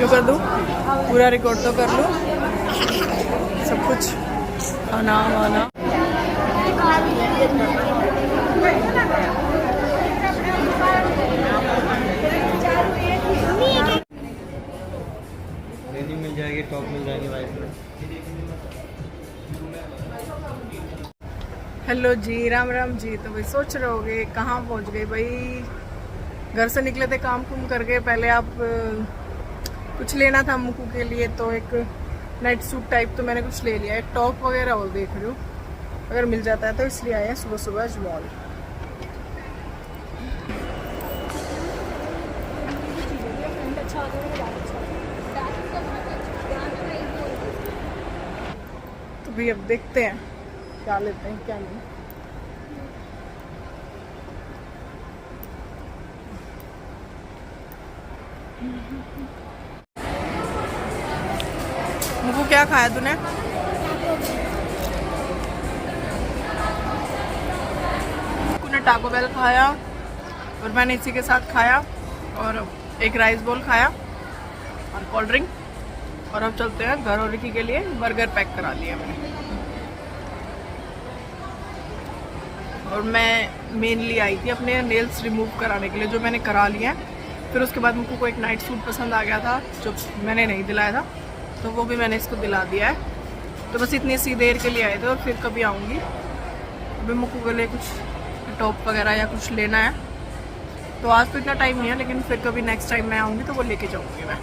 क्यों कर दूँ, पूरा रिकॉर्ड तो कर लूँ सब कुछ। आना आना मिल जाएगी, टॉप मिल जाएगी वाइट में। हेलो जी, राम राम जी। तो भाई सोच रहे होगे कहाँ पहुँच गए भाई। घर से निकले थे काम कुम करके। पहले आप कुछ लेना था मुकू के लिए, तो एक नाइट सूट टाइप तो मैंने कुछ ले लिया, एक टॉप वगैरह और देख रही हूँ अगर मिल जाता है तो, इसलिए आए हैं सुबह सुबह मॉल। तो भाई अब देखते हैं क्या लेते हैं क्या नहीं। मुझको क्या खाया तूने? तूने टाको बेल खाया और मैंने इसी के साथ खाया, और एक राइस बॉल खाया और कोल्ड ड्रिंक। और अब चलते हैं घर और रिकी के लिए बर्गर पैक करा लिया मैंने। और मैं मेनली आई थी अपने नेल्स रिमूव कराने के लिए, जो मैंने करा लिया है। फिर उसके बाद मुझको एक नाइट सूट पसंद आ गया था जो मैंने नहीं दिलाया था, तो वो भी मैंने इसको दिला दिया है। तो बस इतनी सी देर के लिए आए थे और फिर कभी आऊँगी। अभी मुझको के लिए कुछ टॉप वगैरह या कुछ लेना है, तो आज तो इतना टाइम नहीं है, लेकिन फिर कभी नेक्स्ट टाइम मैं आऊँगी तो वो लेके जाऊँगी मैं।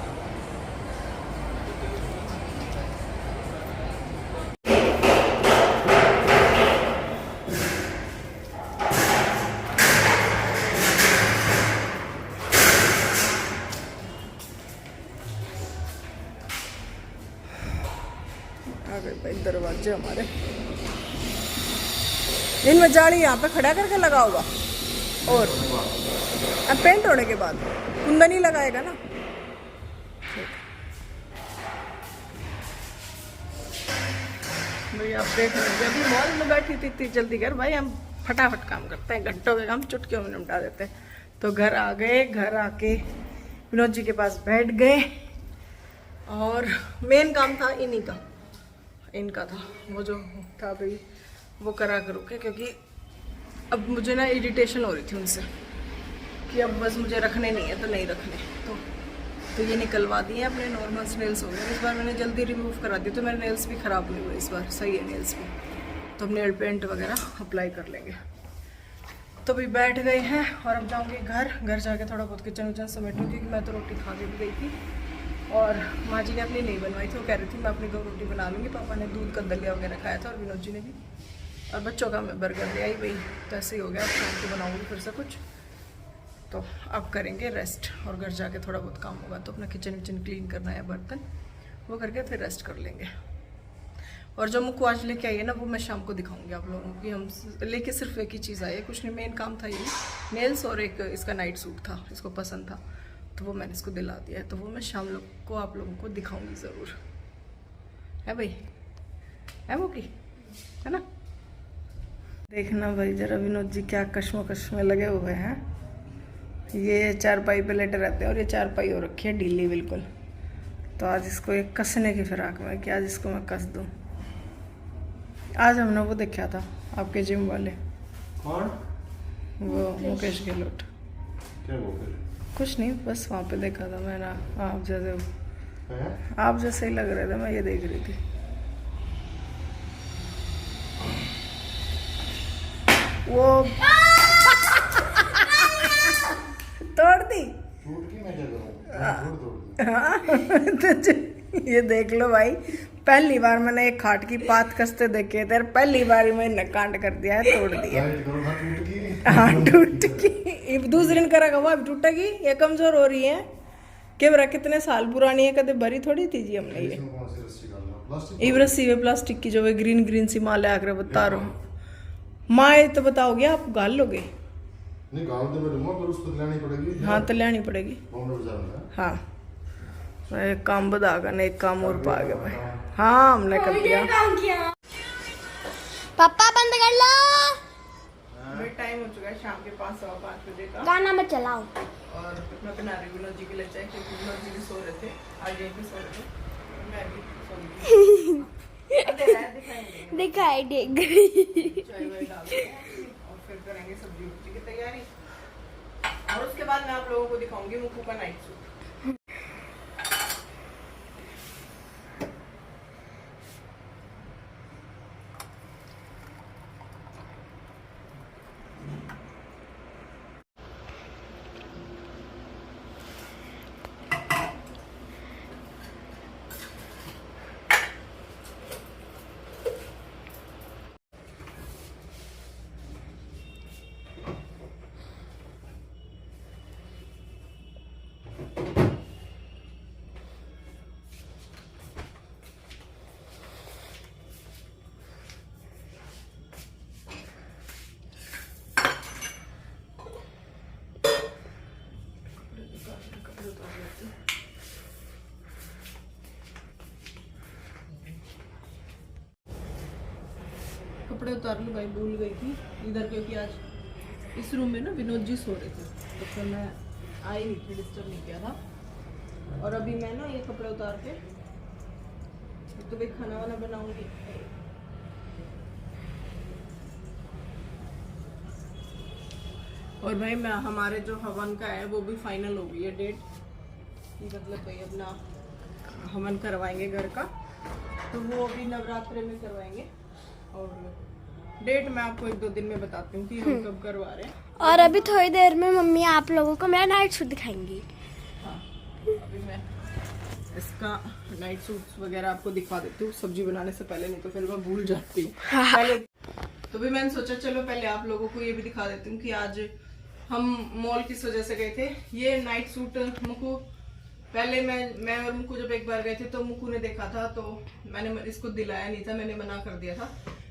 आ गए भाई दरवाजे हमारे। इनमें जाली यहाँ पे खड़ा करके लगा होगा, और अब पेंट होने के बाद कुंदन ही लगाएगा ना। भाई आप देख लीजिए, अभी मॉल में बैठी थी इतनी जल्दी घर, भाई हम फटाफट काम करते हैं, घंटों के काम चुटकियों में निपटा देते हैं। तो घर आ गए, घर आके विनोद जी के पास बैठ गए, और मेन काम था इन्हीं का, इनका था वो जो था भाई वो करा करो के, क्योंकि अब मुझे ना इरिटेशन हो रही थी उनसे कि अब बस मुझे रखने नहीं है तो नहीं रखने। तो ये निकलवा दिए अपने नॉर्मल नेल्स हो गए। इस बार मैंने जल्दी रिमूव करा दी, तो मेरे नेल्स भी ख़राब नहीं हुए इस बार, सही है नेल्स भी। तो अब नेल पेंट वगैरह अप्लाई कर लेंगे। तो अभी बैठ गए हैं और अब जाऊँगी घर जाके थोड़ा बहुत किचन विचन समेटूँ, क्योंकि मैं तो रोटी खा के भी गई थी और माँ जी ने अपनी नहीं बनवाई थी। वो कह रही थी मैं अपनी 2 रोटी बना लूँगी। पापा ने दूध का दलिया वगैरह खाया था और विनोद जी ने भी, और बच्चों का मैं बर्गर ले आई भाई। तो ऐसे ही हो गया, अब शाम को बनाऊँगी फिर से कुछ। तो अब करेंगे रेस्ट, और घर जाके थोड़ा बहुत काम होगा तो अपना किचन विचन क्लीन करना है, बर्तन वो करके फिर रेस्ट कर लेंगे। और जो मुझको आज लेके आई है ना, वो मैं शाम को दिखाऊंगी आप लोगों को। हम लेके सिर्फ एक ही चीज़ आई है, कुछ नहीं, मेन काम था ये नेल्स, और एक इसका नाइट सूट था, इसको पसंद था तो वो मैंने इसको दिला दिया है। तो वो मैं शाम को आप लोगों को दिखाऊंगी ज़रूर, है भाई, है वो की, है ना। देखना भाई जरा विनोद जी क्या कश्मकश में लगे हुए हैं। ये चारपाई पे लेटे रहते हैं और ये चारपाई हो रखी है ढीली बिल्कुल। तो आज इसको एक कसने की फिराक में कि आज इसको मैं कस दूँ। आज हमने वो देखा था आपके जिम वाले, कौन? वो मुकेश गहलोत। क्या वो फिर? कुछ नहीं, बस वहाँ पे देखा था मैंने, आप जैसे ही लग रहे थे, मैं ये देख रही थी। वो तोड़ दी, मैं क्या करूं? तो ये देख लो भाई, पहली बार मैंने एक खाट की पात कसते देखे थे, पहली बार ही मैंने कांड कर दिया है, तोड़ दिया। हाँ टूट गई, दूसरे दिन करा हुआ अभी टूटेगी, ये कमजोर हो रही है। क्या कितने साल पुरानी है, कदे भरी थोड़ी थी जी हमने ये। ये रस्सी में प्लास्टिक की जो है ग्रीन ग्रीन सी माँ ले आकर बता रहा हूँ। माँ तो बताओगे आप गाल लोगे? नहीं गाल तो मैं दूंगा, पर उसको लेनी पड़ेगी। हाँ तो लेनी पड़ेगी। हाँ एक काम बता कर एक काम और पा गया भाई। हाँ हमने कर दिया। पापा बंद कर लो। टाइम हो चुका है शाम के 5-5:15 बजे का। गाना मत चलाओ। और मैं बना रही विनोद जी के लिए चाय, क्योंकि विनोद जी भी सो रहे थे, आज यहीं पे सो रहे थे, मैं भी सो रही थी। अंधेरा है, दिखाई नहीं देगा। दिखाई देगी। चाय वाय डाल के और फिर करेंगे सब्जी उब्जी की तैयारी, और उसके बाद मैं आप लोगों को दिखाऊंगी मुक्कू का नाइट सूट। कपड़े उतार लूँ भाई, भूल गई थी इधर, क्योंकि आज इस रूम में ना विनोद जी सो रहे थे, तो फिर मैं आई नहीं थी, डिस्टर्ब नहीं किया था। और अभी मैं ना ये कपड़े उतार के तो भाई खाना वाना बनाऊंगी। और भाई मैं हमारे जो हवन का है वो भी फाइनल हो गई है डेट, मतलब भाई अपना हवन करवाएंगे घर का, तो वो अभी नवरात्रे में करवाएंगे। और डेट मैं आपको 1-2 दिन में बताती हूँ कि हम कब करवा रहे हैं। और अभी थोड़ी देर में मम्मी आप लोगों को मेरा नाइट सूट दिखाएंगी। हाँ, अभी मैं इसका नाइट सूट वगैरह आपको दिखा देती हूँ सब्जी बनाने से पहले, नहीं तो फिर मैं भूल जाती हूँ पहले। तो भी मैंने सोचा चलो पहले आप लोगों को ये भी दिखा देती हूँ कि आज हम मॉल किस वजह से गए थे। ये नाइट सूट मुक्कू, पहले मैं और मुक्कू जब एक बार गए थे तो मुक्कू ने देखा था, तो मैंने इसको दिलाया नहीं था, मैंने मना कर दिया था।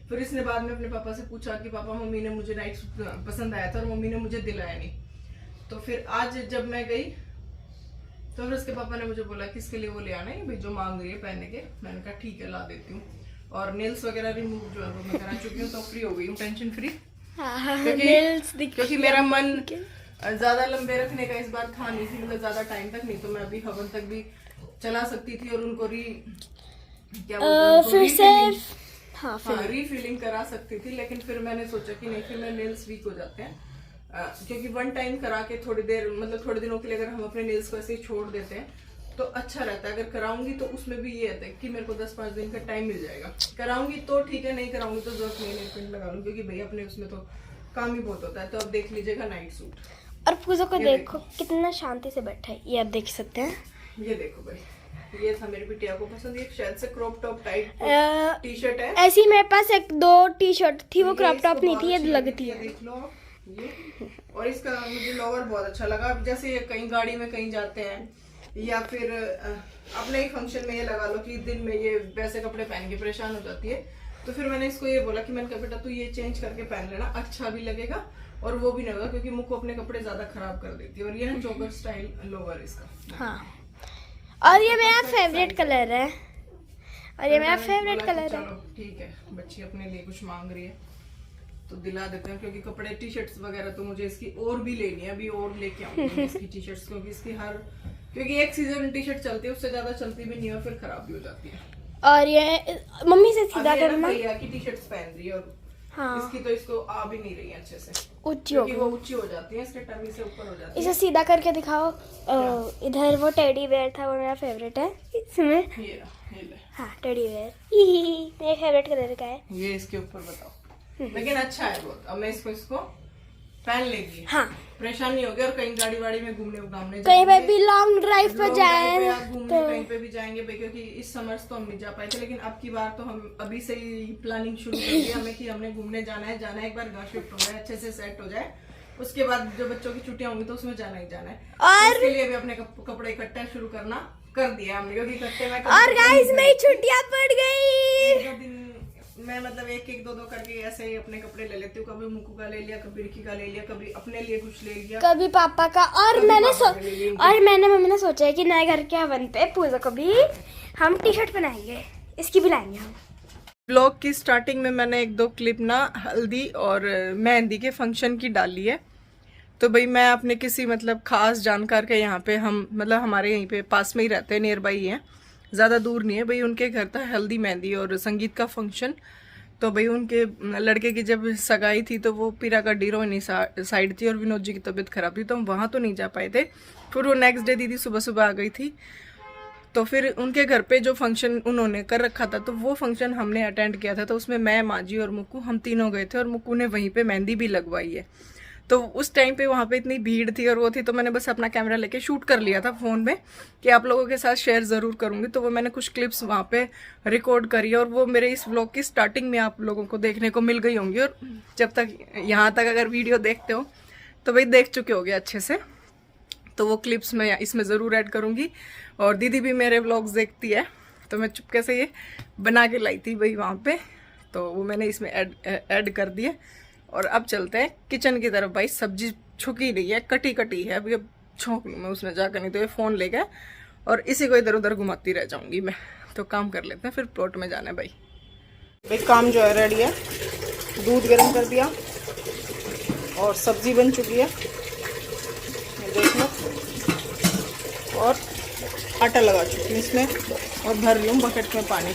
फिर इसने बाद में अपने पापा से पूछा कि पापा मम्मी ने मुझे नाइट सूट पसंद आया था और मम्मी ने मुझे दिलाया नहीं। तो फिर आज जब मैं गई तो फिर उसके पापा ने मुझे बोला कि इसके लिए वो ले आना है भाई, जो मांग रही है पहनने के। मैंने कहा ठीक है ला देती हूँ। और नेल्स वगैरह रिमूव जो है वो मैं करा चुकी हूँ, तो फ्री हो गई हूँ, टेंशन फ्री। क्योंकि मेरा मन ज्यादा लंबे रखने का इस बार था नहीं थी, मतलब ज्यादा टाइम तक नहीं, तो मैं अभी हवन तक भी चला सकती थी और उनको रीफिलिंग करा सकती थी। लेकिन फिर मैंने सोचा कि नहीं, फिर मेरे नेल्स वीक हो जाते हैं, क्योंकि वन टाइम करा के थोड़ी देर, मतलब थोड़े दिनों के लिए अगर हम अपने नेल्स को ऐसे ही छोड़ देते हैं तो अच्छा रहता है। अगर कराऊंगी तो उसमें भी ये रहता है कि मेरे को 10-5 दिन का टाइम मिल जाएगा। कराऊंगी तो ठीक है, नहीं कराऊंगी तो जरूरत नहीं नेल पेंट लगा लूं, क्योंकि भाई अपने उसमें तो काम ही बहुत होता है। तो अब देख लीजिएगा नाइट सूट। और पूजा को देखो कितना शांति से बैठा है, ये आप देख सकते हैं। ये देखो भाई, ये था मेरी बिटिया को पसंद, ये शायद से crop top type T shirt है। ऐसी मेरे पास 1-2 टी शर्ट थी, वो क्रॉप टॉप नहीं थी, ये लगती है। देख लो ये, और इसका मुझे लोवर बहुत अच्छा लगा। जैसे ये कहीं गाड़ी में कहीं जाते हैं या फिर अपने ही फंक्शन में, ये लगा लो कि दिन में ये वैसे कपड़े पहन के परेशान हो जाती है, तो फिर मैंने इसको ये बोला कि मैंने कहा बेटा तू ये चेंज करके पहन लेना, अच्छा भी लगेगा और वो भी नहीं होगा, क्योंकि मुझको अपने कपड़े ज्यादा खराब कर देती है। और ये ना चोकर स्टाइल लोवर इसका। हाँ, और ये मेरा फेवरेट कलर है, और ये मेरा फेवरेट कलर है। ठीक है, बच्ची अपने लिए कुछ मांग रही है तो दिला देते हैं, क्योंकि कपड़े टी शर्ट्स वगैरह तो मुझे इसकी और भी लेनी है, अभी और लेके आऊंगी इसकी टी शर्ट्स, क्योंकि इसकी क्योंकि एक सीजन टी शर्ट चलती है, उससे ज्यादा चलती भी नहीं है, फिर खराब भी हो जाती है। और ये मम्मी से सीधा करना, भैया की टी शर्ट्स पहन रही है और हाँ, इसकी तो इसको आ भी नहीं रही है अच्छे से, ऊंची हो, वो ऊंची हो जाती है, इसके टमी से ऊपर हो जाती है। इसे सीधा करके दिखाओ। इधर वो टेडी बेयर था, वो मेरा फेवरेट है इसमें। ये ले। हाँ, टेडी बेयर मेरे फेवरेट कलर का है। ये इसके ऊपर बताओ, लेकिन अच्छा है बहुत। अब मैं इसको पहन लेगी, हाँ, परेशान नहीं होगी। और कहीं गाड़ी वाड़ी में घूमने कहीं पे भी लॉन्ग ड्राइव पर जाए तो कहीं पे भी जाएंगे, क्योंकि इस समर्स तो हम नहीं जा पाए थे, लेकिन अब की बार तो हम अभी से ही प्लानिंग शुरू कर दी हमें कि हमने घूमने जाना है। एक बार घर शिफ्ट हो जाए, अच्छे से सेट हो जाए, उसके बाद जो बच्चों की छुट्टियां होंगी तो उसमें जाना ही जाना है। और इसके लिए भी अपने कपड़े इकट्ठा शुरू करना कर दिया हमने, क्योंकि इकट्ठे में और गाइस मेरी छुट्टियां पड़ गई। 1-2 दिन मैं मतलब 1-1, 2-2 करके ऐसे ही अपने कपड़े ले लेती हूँ। कभी मुक्कू का ले लिया, कभी रिकी का ले लिया, कभी अपने लिए कुछ ले लिया, कभी पापा का। और मैंने मम्मी ने सोचा है कि नए घर के हवन पे पूजा को भी हम टी शर्ट पहनाएंगे, इसकी भी लाएंगे हम। ब्लॉग की स्टार्टिंग में मैंने एक दो क्लिप ना हल्दी और मेहंदी के फंक्शन की डाली है। तो भाई मैं अपने किसी मतलब खास जानकार के यहाँ पे हम मतलब हमारे यहीं पे पास में ही रहते हैं, नियर बाई ही हैं, ज़्यादा दूर नहीं है भाई। उनके घर था हल्दी मेहंदी और संगीत का फंक्शन। तो भाई उनके लड़के की जब सगाई थी तो वो पीरा का डिरोनी साइड थी और विनोद जी की तबीयत खराब थी, तो हम वहाँ तो नहीं जा पाए थे। फिर वो नेक्स्ट डे दीदी सुबह सुबह आ गई थी, तो फिर उनके घर पे जो फंक्शन उन्होंने कर रखा था तो वो फंक्शन हमने अटेंड किया था। तो उसमें मैं, माजी और मुक्कू हम तीनों गए थे और मुक्कू ने वहीं पे मेहंदी भी लगवाई है। तो उस टाइम पे वहाँ पे इतनी भीड़ थी और वो थी, तो मैंने बस अपना कैमरा लेके शूट कर लिया था फ़ोन में कि आप लोगों के साथ शेयर ज़रूर करूँगी। तो वो मैंने कुछ क्लिप्स वहाँ पे रिकॉर्ड करी और वो मेरे इस व्लॉग की स्टार्टिंग में आप लोगों को देखने को मिल गई होंगी। और जब तक यहाँ तक अगर वीडियो देखते हो तो भाई देख चुके होगे अच्छे से। तो वो क्लिप्स मैं इसमें ज़रूर ऐड करूँगी। और दीदी भी मेरे व्लॉग्स देखती है, तो मैं चुपके से ये बना के लाई थी भाई वहाँ पे, तो वो मैंने इसमें ऐड कर दिए। और अब चलते हैं किचन की तरफ। भाई सब्जी छुकी रही है, कटी कटी है, अभी अब छोंक लूँ मैं उसमें जाकर, नहीं तो ये फ़ोन ले गया और इसी को इधर उधर घुमाती रह जाऊँगी मैं। तो काम कर लेते हैं, फिर प्लॉट में जाना है भाई। काम जो है रेडी है, दूध गर्म कर दिया और सब्जी बन चुकी है, देख लो। और आटा लगा चुकी हूँ इसमें और भर लूँ बकेट में पानी।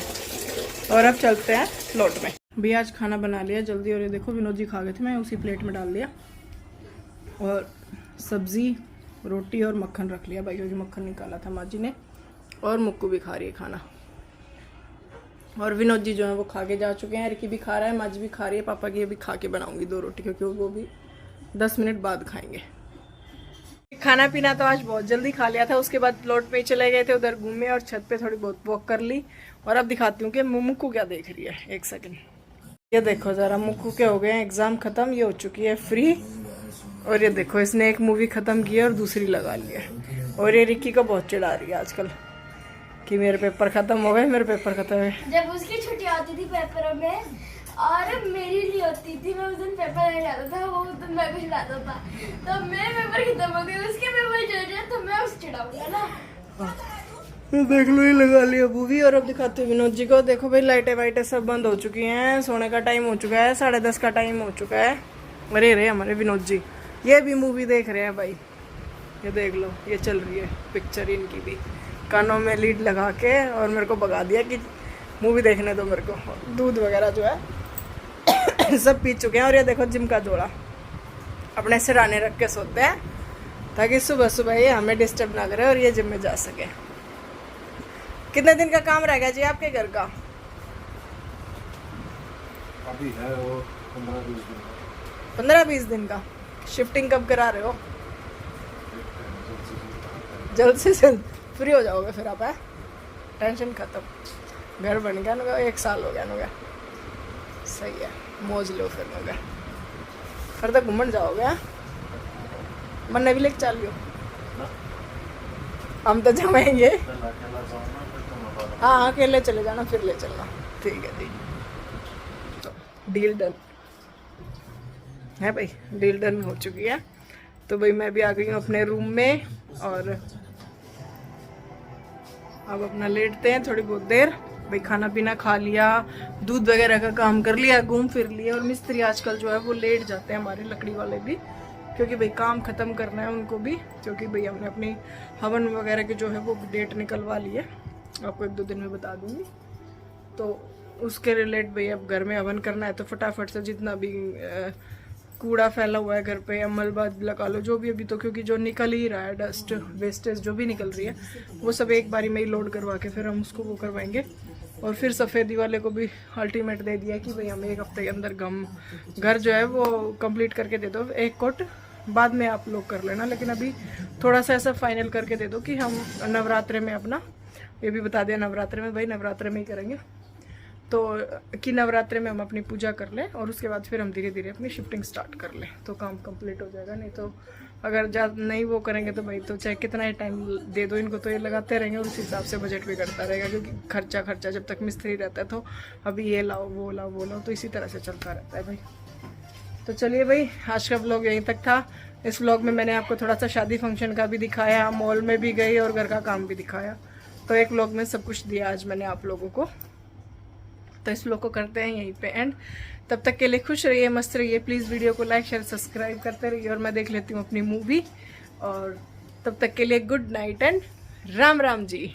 और अब चलते हैं प्लॉट में। भैया आज खाना बना लिया जल्दी, और ये देखो विनोद जी खा गए थे, मैं उसी प्लेट में डाल दिया। और सब्जी, रोटी और मक्खन रख लिया भाई, क्योंकि मक्खन निकाला था माँ जी ने। और मुक्कू भी खा रही है खाना। और विनोद जी जो है वो खा के जा चुके हैं, रिकी भी खा रहा है, माँ जी भी खा रही है। पापा की अभी खा के बनाऊंगी 2 रोटी, क्योंकि वो भी 10 मिनट बाद खाएंगे। खाना पीना तो आज बहुत जल्दी खा लिया था। उसके बाद प्लॉट पे चले गए थे, उधर घूमे और छत पे थोड़ी बहुत वॉक कर ली। और अब दिखाती हूँ कि मुक्कू क्या देख रही है। एक सेकंड, ये देखो जरा, मुक्कू के हो गए एग्जाम खत्म, ये हो चुकी है फ्री। और ये देखो इसने एक मूवी खत्म की है और दूसरी लगा ली है। और ये रिक्की को बहुत चिढ़ा रही है आजकल कि मेरे पेपर खत्म हो गए, मेरे पेपर खत्म है। जब उसकी छुट्टी आती थी पेपरों में और मेरी नहीं होती थी, मैं उस दिन पेपर नहीं लाता था, वो उस दिन मैं कुछ लाता था, तो मेरे पेपर खत्म हो गए, उसके पेपर चल रहे, तो मैं उस चिढ़ाऊंगा ना। देख लो ये लगा लिया मूवी। और अब दिखाते हैं विनोद जी को। देखो भाई लाइटें वाइटें सब बंद हो चुकी हैं, सोने का टाइम हो चुका है, 10:30 का टाइम हो चुका है। अरे रे हमारे विनोद जी ये भी मूवी देख रहे हैं भाई। ये देख लो, ये चल रही है पिक्चर इनकी भी, कानों में लीड लगा के। और मेरे को भगा दिया कि मूवी देखने दो मेरे को। दूध वगैरह जो है सब पी चुके हैं। और ये देखो जिम का जोड़ा अपने सिराने रख के सोते हैं, ताकि सुबह सुबह ये हमें डिस्टर्ब ना करे और ये जिम में जा सके। कितने दिन का काम रह गया जी आपके घर का? अभी है वो 15-20 दिन। 15-20 दिन का। शिफ्टिंग कब करा रहे हो? जल्द से जल्द फ्री हो जाओगे फिर आप, है टेंशन खत्म। घर बन गया ना, 1 साल हो गया ना, सही है, मौज लो फिर ना, फिर तो घूमन जाओगे। मन भी लेके चलियो, हम तो जमाएंगे। हाँ अकेले चले जाना, फिर ले चलना, ठीक है जी। तो डील डन है भाई, डील डन हो चुकी है। तो भाई मैं भी आ गई हूँ अपने रूम में और अब अपना लेटते हैं थोड़ी बहुत देर। भाई खाना पीना खा लिया, दूध वगैरह का काम कर लिया, घूम फिर लिया। और मिस्त्री आजकल जो है वो लेट जाते हैं हमारे लकड़ी वाले भी, क्योंकि भाई काम ख़त्म करना है उनको भी। क्योंकि भाई हमने अपनी हवन वगैरह की जो है वो डेट निकलवा ली है, आपको 1-2 दिन में बता दूंगी। तो उसके रिलेट भाई अब घर में हवन करना है, तो फटाफट से जितना भी कूड़ा फैला हुआ है घर पे या मलबा लगा लो जो भी अभी, तो क्योंकि जो निकल ही रहा है डस्ट वेस्टेज जो भी निकल रही है वो सब एक बारी में ही लोड करवा के फिर हम उसको वो करवाएंगे। और फिर सफ़ेदी वाले को भी अल्टीमेट दे दिया कि भाई हमें 1 हफ्ते के अंदर घर जो है वो कंप्लीट करके दे दो। 1 कोट बाद में आप लोग कर लेना, लेकिन अभी थोड़ा सा ऐसा फाइनल करके दे दो कि हम नवरात्रे में अपना, ये भी बता दिया नवरात्रे में, भाई नवरात्रे में ही करेंगे, तो कि नवरात्रे में हम अपनी पूजा कर लें और उसके बाद फिर हम धीरे धीरे अपनी शिफ्टिंग स्टार्ट कर लें, तो काम कंप्लीट हो जाएगा। नहीं तो अगर ज़्यादा नहीं वो करेंगे तो भाई तो चाहे कितना ही टाइम दे दो इनको, तो ये लगाते रहेंगे और उस हिसाब से बजट भी करता रहेगा, क्योंकि खर्चा जब तक मिस्त्री रहता है तो अभी ये लाओ वो लाओ वो लाओ, तो इसी तरह से चलता रहता है भाई। तो चलिए भाई आज का व्लॉग यहीं तक था। इस व्लॉग में मैंने आपको थोड़ा सा शादी फंक्शन का भी दिखाया, मॉल में भी गई और घर का काम भी दिखाया, तो एक व्लॉग में सब कुछ दिया आज मैंने आप लोगों को। तो इस व्लॉग को करते हैं यहीं पे एंड। तब तक के लिए खुश रहिए, मस्त रहिए, प्लीज़ वीडियो को लाइक शेयर सब्सक्राइब करते रहिए और मैं देख लेती हूँ अपनी मूवी। और तब तक के लिए good night and Ram Ram ji.